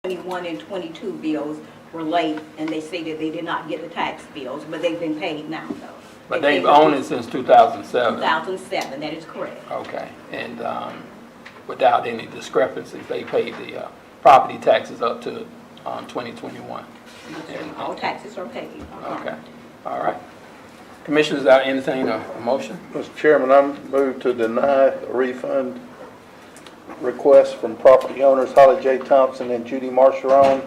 21 and 22 bills were late, and they say that they did not get the tax bills, but they've been paid now, though. But they've owned it since 2007? 2007, that is correct. Okay, and without any discrepancies, they paid the property taxes up to 2021? And All taxes are paid. okay, all right. Commissioners, are entertain a motion? Mr. Chairman, I move to deny a refund request from property owners Holly J. Thompson and Judy Marcheron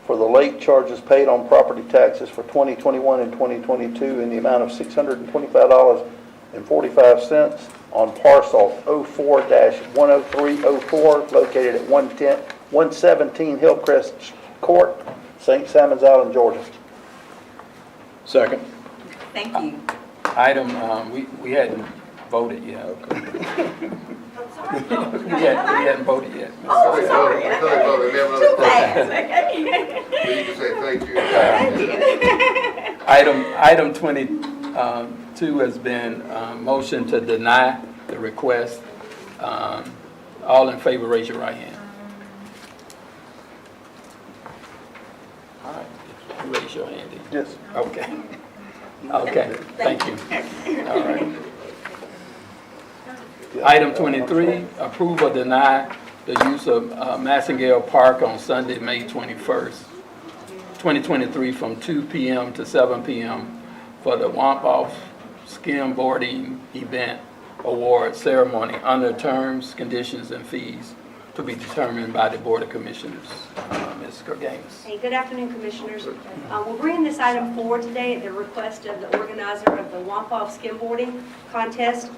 for the late charges paid on property taxes for 2021 and 2022 in the amount of $625.45 on parcel 04-10304 located at 117 Hillcrest Court, St. Simons Island, Georgia. Second. Thank you. Item, we hadn't voted yet. We hadn't voted yet. Oh, sorry. Too fast. You can say thank you. Item 22 has been motion to deny the request. All in favor, raise your right hand. All right, you raise your hand. Yes. Okay. Okay, thank you. All right. Item 23, approve or deny the use of Massengale Park on Sunday, May 21st, 2023 from 2 p.m. to 7 p.m. for the Womp-Off Skimboarding Event Award Ceremony under terms, conditions, and fees to be determined by the Board of Commissioners. Ms. Gerganis. Hey, good afternoon, Commissioners. We're bringing this item forward today at the request of the organizer of the Womp-Off Skimboarding Contest.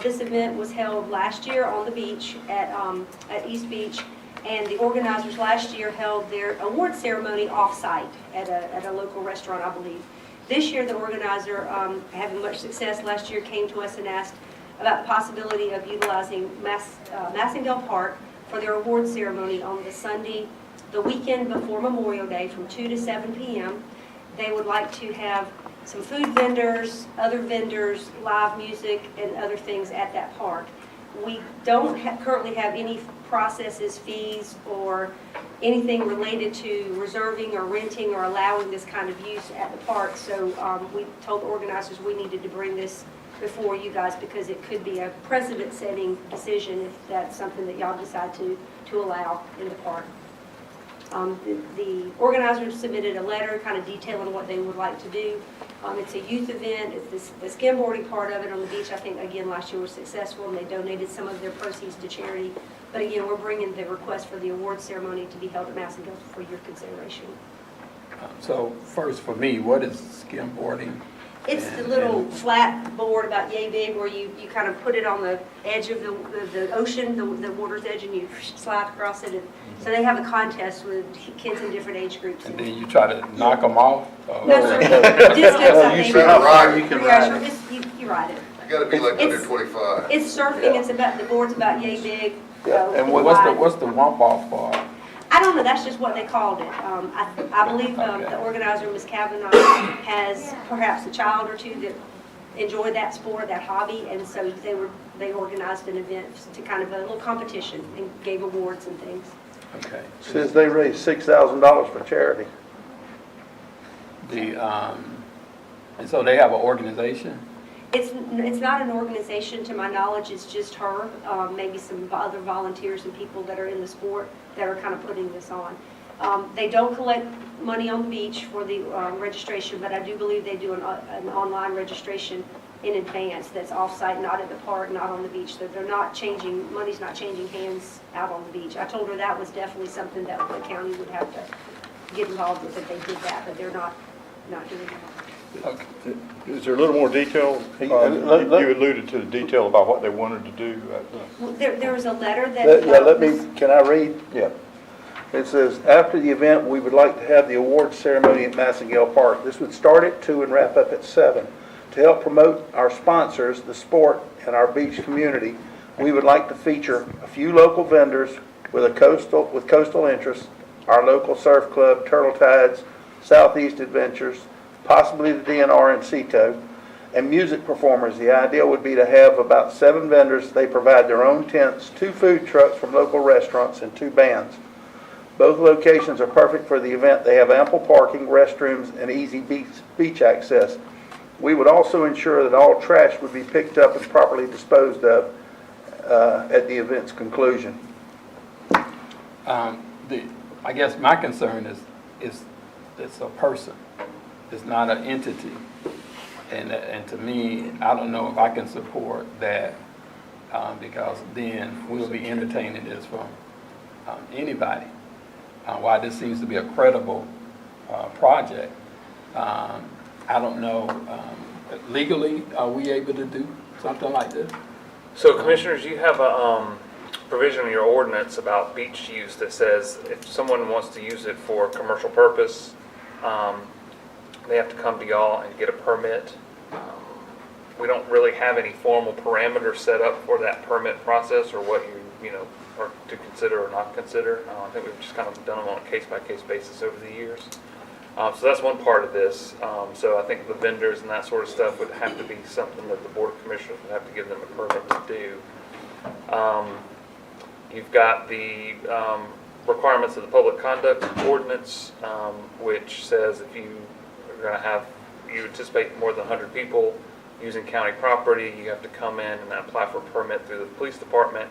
This event was held last year on the beach at East Beach, and the organizers last year held their award ceremony off-site at a local restaurant, I believe. This year, the organizer, having much success last year, came to us and asked about the possibility of utilizing Massengale Park for their award ceremony on the Sunday, the weekend before Memorial Day, from 2 to 7 p.m. They would like to have some food vendors, other vendors, live music, and other things at that park. We don't currently have any processes, fees, or anything related to reserving or renting or allowing this kind of use at the park. So we told the organizers we needed to bring this before you guys because it could be a precedent-setting decision if that's something that y'all decide to allow in the park. The organizers submitted a letter kind of detailing what they would like to do. It's a youth event. It's the skimboarding part of it on the beach. I think, again, last year was successful, and they donated some of their proceeds to charity. But again, we're bringing the request for the award ceremony to be held at Massengale for your consideration. So first for me, what is skimboarding? It's the little flat board about yay big where you kind of put it on the edge of the ocean, the water's edge, and you slide across it. And so they have a contest with kids in different age groups. And then you try to knock them off? No, sir. Distance, I You think. see how far you can ride it. You ride it. You gotta be like under 25. It's surfing. It's about, the board's about yay big. Yeah, and What's the Womp-Off for? I don't know, that's just what they called it. I believe Okay. the organizer, Ms. Kavanaugh, has perhaps a child or two that enjoy that sport, that hobby, and so they organized an event to kind of a little competition and gave awards and things. Okay. Says they raised $6,000 for charity. And so they have an organization? It's not an organization, to my knowledge. It's just her, maybe some other volunteers and people that are in the sport that are kind of putting this on. They don't collect money on the beach for the registration, but I do believe they do an online registration in advance that's off-site, not at the park, not on the beach. So they're not changing, money's not changing hands out on the beach. I told her that was definitely something that the county would have to get involved with if they did that, but they're not doing that. Okay. Is there a little more detail? You alluded to the detail about what they wanted to do. Well, there was a letter that... Can I read? Yeah. It says, after the event, we would like to have the awards ceremony at Massengale Park. This would start at 2 and wrap up at 7. To help promote our sponsors, the sport, and our beach community, we would like to feature a few local vendors with coastal interests, our local surf club, Turtle Tides, Southeast Adventures, possibly the DNR and CETO, and music performers. The idea would be to have about 7 vendors. They provide their own tents, 2 food trucks from local restaurants, and 2 bands. Both locations are perfect for the event. They have ample parking, restrooms, and easy beach access. We would also ensure that all trash would be picked up and properly disposed of at the event's conclusion. I guess my concern is it's a person. It's not an entity. And to me, I don't know if I can support that because then we'll be entertaining this from anybody. Why this seems to be a credible project. I don't know, legally, are we able to do something like this? So Commissioners, you have a provision in your ordinance about beach use that says if someone wants to use it for commercial purpose, they have to come to y'all and get a permit. We don't really have any formal parameters set up for that permit process or what you know, are to consider or not consider. I think we've just kind of done them on a case-by-case basis over the years. So that's one part of this. So I think the vendors and that sort of stuff would have to be something that the Board of Commissioners would have to give them a permit to do. You've got the requirements of the Public Conduct Ordinance, which says if you are going to have, you anticipate more than 100 people using county property, you have to come in and apply for a permit through the police department.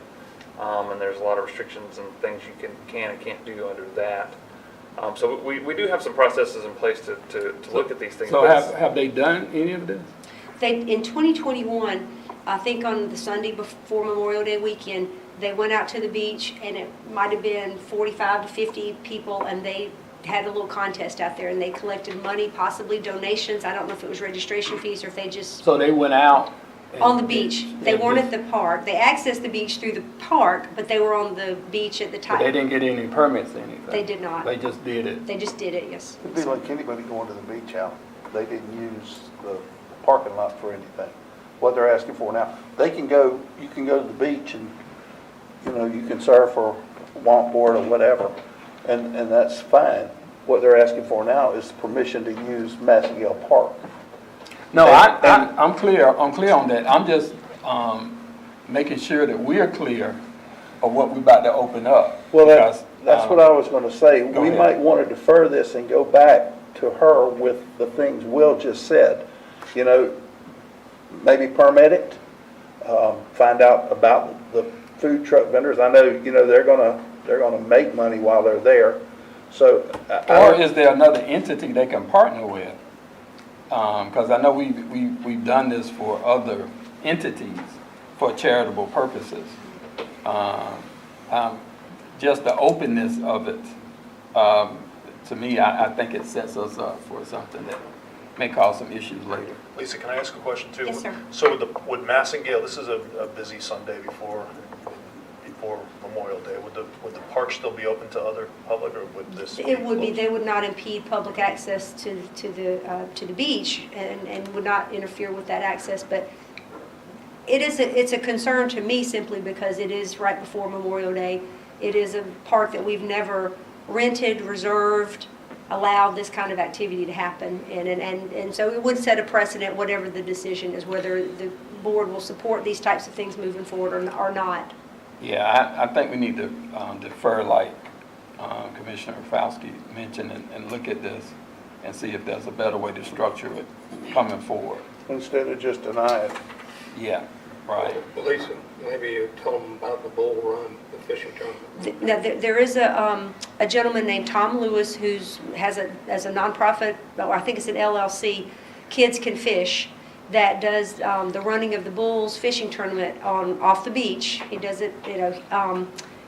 And there's a lot of restrictions and things you can and can't do under that. So we do have some processes in place to look at these things. So have they done any of this? In 2021, I think on the Sunday before Memorial Day weekend, they went out to the beach, and it might have been 45 to 50 people, and they had a little contest out there, and they collected money, possibly donations. I don't know if it was registration fees or if they just... So they went out? On the beach. They weren't at the park. They accessed the beach through the park, but they were on the beach at the time. But they didn't get any permits or anything? They did not. They just did it? They just did it, yes. It'd be like anybody going to the beach out. They didn't use the parking lot for anything. What they're asking for now, they can go, you can go to the beach and, you know, you can surf or womp board or whatever, and that's fine. What they're asking for now is permission to use Massengale Park. No, I'm clear on that. I'm just making sure that we're clear of what we're about to open up. Well, that's what I was going to say. Go We ahead. might want to defer this and go back to her with the things Will just said. You know, maybe permit it, find out about the food truck vendors. I know, you know, they're gonna make money while they're there. So, Or is there another entity they can partner with? Because I know we've done this for other entities for charitable purposes. Just the openness of it, to me, I think it sets us up for something that may cause some issues later. Lisa, can I ask a question too? Yes, sir. So with Massengale, this is a busy Sunday before Memorial Day. Would the park still be open to other public, or would this? It would be. They would not impede public access to the beach and would not interfere with that access. But it's a concern to me simply because it is right before Memorial Day. It is a park that we've never rented, reserved, allowed this kind of activity to happen. And so it would set a precedent, whatever the decision is, whether the board will support these types of things moving forward or not. Yeah, I think we need to defer, like Commissioner Fauske mentioned, and look at this and see if there's a better way to structure it coming forward. instead of just deny it. Yeah, right. Lisa, maybe you tell them about the bull run, the fishing tournament. Now, there is a gentleman named Tom Lewis has as a nonprofit, or I think it's an LLC, Kids Can Fish, that does the running of the Bulls fishing tournament off the beach. He does it,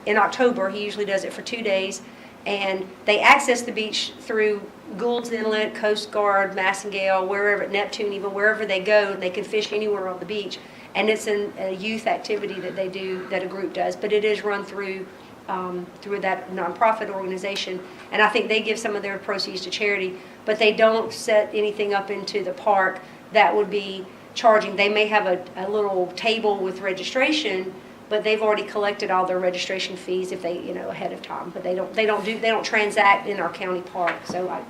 in October. He usually does it for 2 days, and they access the beach through Gould's Inlet, Coast Guard, Massengale, wherever, Neptune, even wherever they go, and they can fish anywhere on the beach. And it's a youth activity that they do, that a group does, but it is run through that nonprofit organization, and I think they give some of their proceeds to charity, but they don't set anything up into the park that would be charging. They may have a little table with registration, but they've already collected all their registration fees if they, ahead of time. But they don't transact in our county park. So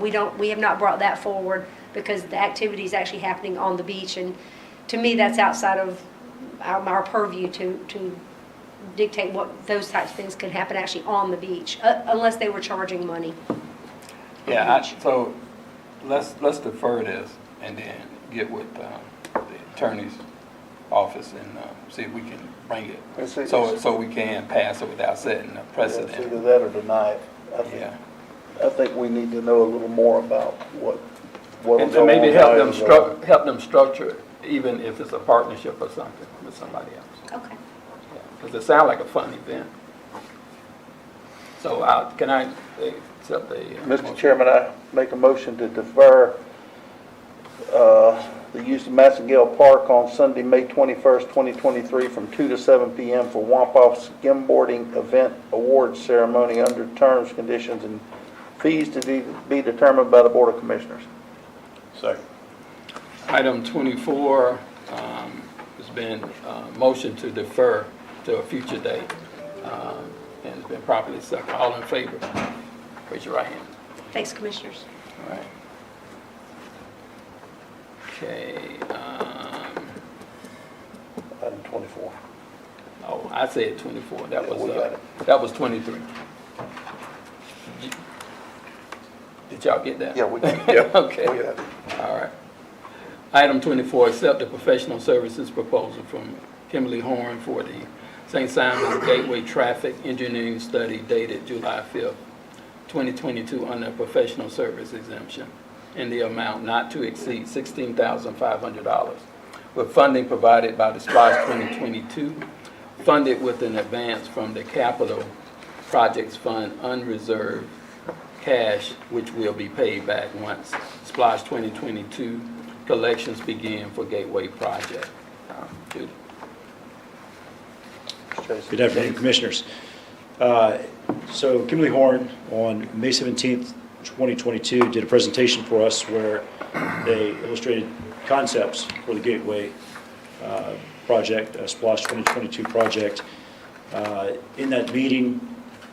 we have not brought that forward because the activity is actually happening on the beach, and to me that's outside of our purview to dictate what those types of things could happen actually on the beach, unless they were charging money. Yeah, so let's defer this and then get with the attorney's office and see if we can bring It's- it, so we can pass it without setting a It's precedent. either that or deny it. Yeah. I think we need to know a little more about what. And maybe help them structure, even if it's a partnership or something with somebody else. Okay. Because it sounds like a fun event. So can I accept the? Mr. Chairman, I make a motion to defer the use of Massengale Park on Sunday, May 21st, 2023, from 2 to 7 p.m. for Wampaught Skimboarding Event Awards Ceremony under terms, conditions, and fees to be determined by the Board of Commissioners. Second. Item 24 has been motion to defer to a future date, and it's been properly seconded. All in favor? Raise your right hand. Thanks, Commissioners. All right. Okay. Item 24. Oh, I said 24. That Yeah, was we got it. that was 23. Did y'all get that? Yeah, we got it. Yep. Okay. We got it. All right. Item 24, accept the professional services proposal from Kimberly Horn for the St. Simon's Gateway Traffic Engineering Study dated July 5th, 2022, under professional service exemption in the amount not to exceed $16,500, with funding provided by the SPLOST 2022, funded with an advance from the Capital Projects Fund unreserved cash, which will be paid back once SPLOST 2022 collections begin for Gateway project. Judy. Good afternoon, Commissioners. So Kimberly Horn, on May 17th, 2022, did a presentation for us where they illustrated concepts for the Gateway project, SPLOST 2022 project. In that meeting,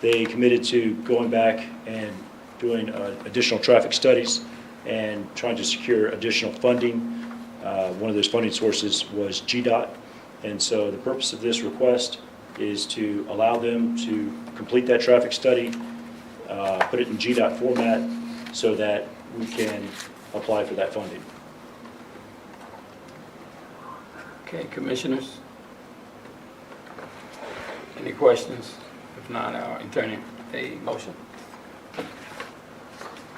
they committed to going back and doing additional traffic studies and trying to secure additional funding. One of those funding sources was GDOT. And so the purpose of this request is to allow them to complete that traffic study, put it in GDOT format so that we can apply for that funding. Okay, Commissioners? Any questions? If not, I'll entertain a motion.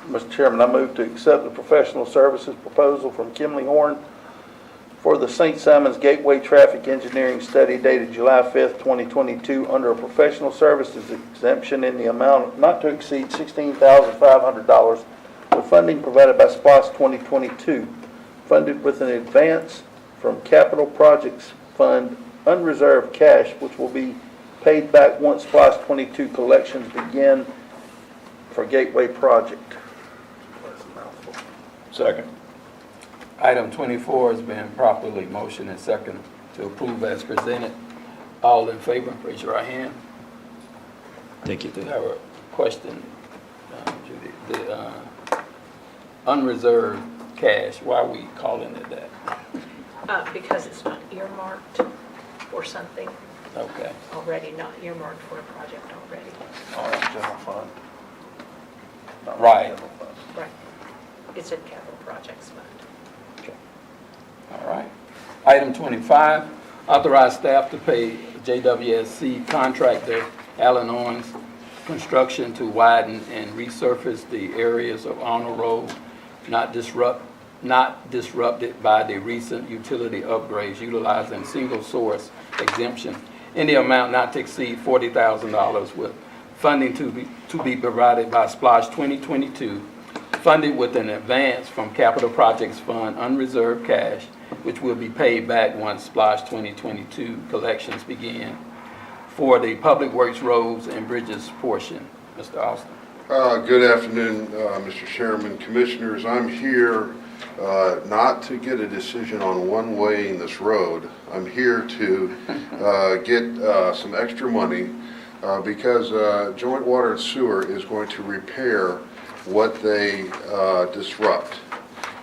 Mr. Chairman, I move to accept the professional services proposal from Kimberly Horn for the St. Simon's Gateway Traffic Engineering Study dated July 5th, 2022, under a professional services exemption in the amount not to exceed $16,500, with funding provided by SPLOST 2022, funded with an advance from Capital Projects Fund unreserved cash, which will be paid back once SPLOST 22 collections begin for Gateway project. Second. Item 24 has been properly motioned and second to approve as presented. All in favor, raise your right hand. Thank you. Do you have a question, Judy? The unreserved cash, why are we calling it that? Because it's not earmarked for something Okay. already, not earmarked for a project already. All right, general fund. Not Right. general fund. Right. It's in capital projects fund. All right. Item 25, authorize staff to pay JWSC contractor Allen Owens Construction to widen and resurface the areas of Arnold Road not disrupted by the recent utility upgrades utilizing single source exemption in the amount not to exceed $40,000, with funding to be provided by SPLOST 2022, funded with an advance from Capital Projects Fund unreserved cash, which will be paid back once SPLOST 2022 collections begin for the Public Works Roads and Bridges portion. Mr. Austin. Good afternoon, Mr. Chairman, Commissioners. I'm here not to get a decision on one-waying this road. I'm here to get some extra money because Joint Water and Sewer is going to repair what they disrupt.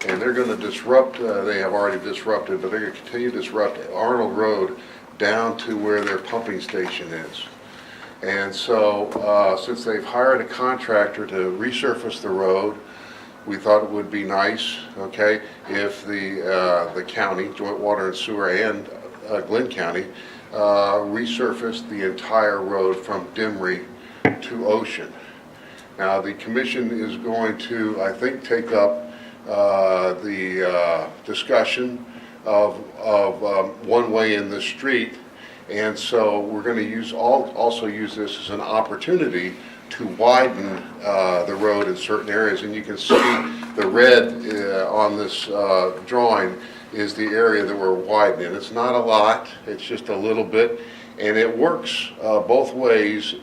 And they're going to disrupt, they have already disrupted, but they're going to continue to disrupt Arnold Road down to where their pumping station is. And so, since they've hired a contractor to resurface the road, we thought it would be nice, okay, if the county, Joint Water and Sewer and Glynn County, resurfaced the entire road from Demery to Ocean. Now, the commission is going to, I think, take up the discussion of one way in the street. And so we're going to also use this as an opportunity to widen the road in certain areas. And you can see the red on this drawing is the area that we're widening. It's not a lot, it's just a little bit. And it works both ways.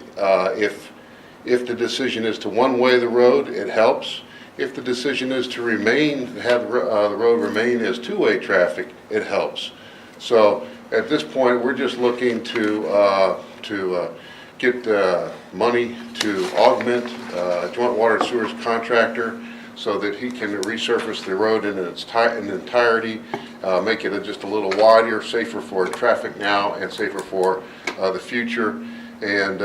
If the decision is to one-way the road, it helps. If the decision is to have the road remain as two-way traffic, it helps. So at this point, we're just looking to get money to augment Joint Water and Sewer's contractor so that he can resurface the road in its entirety, make it just a little wider, safer for traffic now and safer for the future. And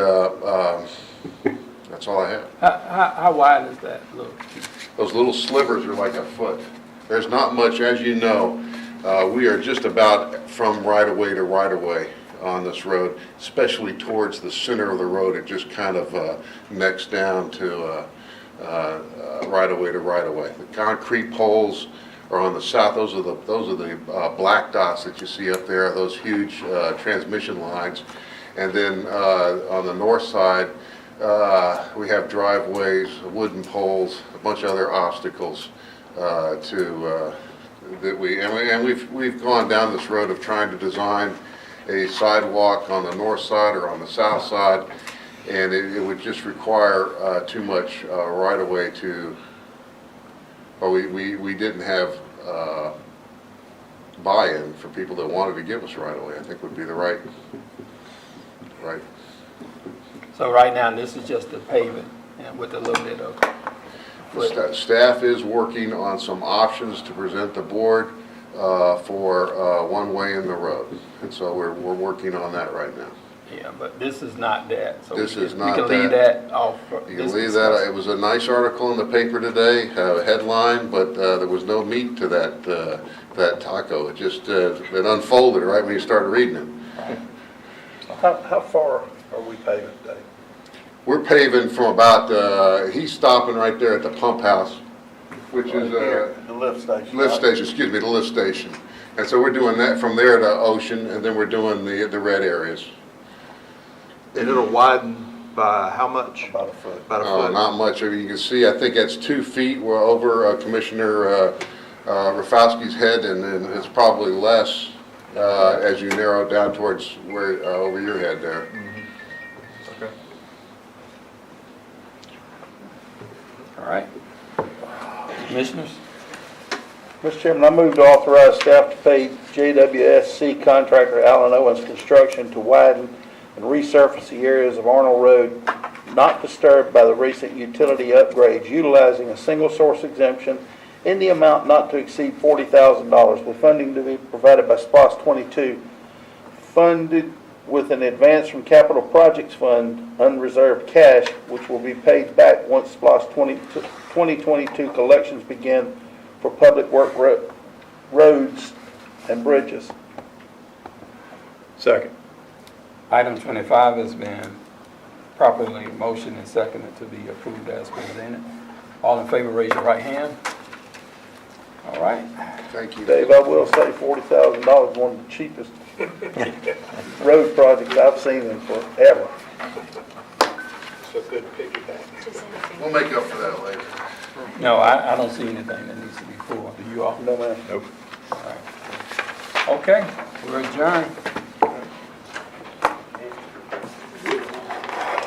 that's all I have. How wide is that? Look. Those little slivers are like a foot. There's not much, as you know, we are just about from right-of-way to right-of-way on this road, especially towards the center of the road. It just kind of necks down to right-of-way to right-of-way. The concrete poles are on the south. Those are the black dots that you see up there, those huge transmission lines. And then on the north side, we have driveways, wooden poles, a bunch of other obstacles we've gone down this road of trying to design a sidewalk on the north side or on the south side, and it would just require too much right of way to. Or we didn't have buy-in for people that wanted to give us right of way. I think would be the right. So right now, this is just the paving and with a little bit of. Staff is working on some options to present the board for one way in the road, and so we're working on that right now. Yeah, but this is not that. So This is we not can that. leave that off. You can leave that. It was a nice article in the paper today, a headline, but there was no meat to that taco. It just it unfolded right when you started reading it. How far are we paving today? We're paving from about, he's stopping right there at the pump house, which is The lift station. lift station, excuse me, the lift station. And so we're doing that from there to Ocean, and then we're doing the red areas. And it'll widen by how much? About a foot. About a foot. Not much. I mean, you can see, I think that's 2 feet. We're over Commissioner Rafalski's head, and then it's probably less as you narrow down towards where over your head there. Okay. All right. Commissioners? Mr. Chairman, I move to authorize staff to pay JWSC contractor Allen Owens Construction to widen and resurface the areas of Arnold Road not disturbed by the recent utility upgrades, utilizing a single source exemption in the amount not to exceed $40,000, with funding to be provided by SPOS 22, funded with an advance from Capital Projects Fund unreserved cash, which will be paid back once SPOS 2022 collections begin for public work roads and bridges. Second. Item 25 has been properly motioned and seconded to be approved as presented. All in favor, raise your right hand. All right. Thank you. Dave, I will say $40,000 one of the cheapest road projects I've seen in forever. So good piggyback. We'll make up for that later. No, I don't see anything that needs to be pulled. Do you all? No, man. Nope. All right. Okay, we're adjourned.